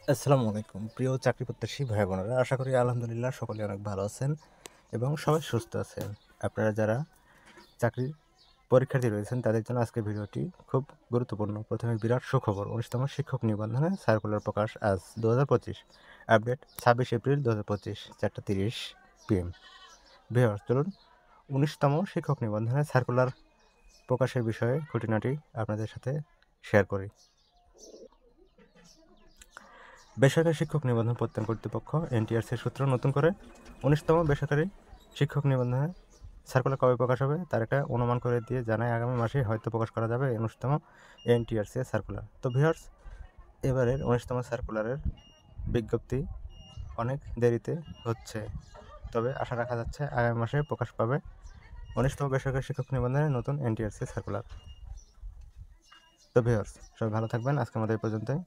আসসালামু আলাইকুম প্রিয় চাকরি প্রত্যাশী ভাই বোনেরা, আশা করি আলহামদুলিল্লাহ সকলে অনেক ভালো আছেন এবং সবাই সুস্থ আছেন। আপনারা যারা চাকরির পরীক্ষার্থী রয়েছেন তাদের জন্য আজকের ভিডিওটি খুব গুরুত্বপূর্ণ। প্রথমে বিরাট সুখবর, 19তম শিক্ষক নিবন্ধনে সার্কুলার প্রকাশ আজ 2025। Update 26 April 2025, 4:30 PM। ভিউয়ার্স, চলুন 19তম শিক্ষক নিবন্ধনে সার্কুলার প্রকাশের বিষয়ে খুঁটিনাটি আপনাদের সাথে শেয়ার করি। বেসরকারি শিক্ষক নিবন্ধন প্রত্যয়ন কর্তৃপক্ষ এনটিআরসির সূত্র নতুন করে 19তম বেসরকারি শিক্ষক নিবন্ধনে সার্কুলার কবে প্রকাশ হবে তার একটা অনুমান করে দিয়ে জানায় আগামী মাসে হয়তো প্রকাশ করা যাবে 19তম এনটিআরসি সার্কুলার। তো ভিউয়ার্স, এবারের 19তম সার্কুলারের বিজ্ঞপ্তি অনেক দেরিতে হচ্ছে, তবে আশা রাখা যাচ্ছে আগামী মাসে প্রকাশ পাবে 19তম বেসরকারি শিক্ষক নিবন্ধনের নতুন এনটিআরসি সার্কুলার। তো ভিউয়ার্স, সবাই ভালো থাকবেন। আজকে আমাদের এই পর্যন্তই।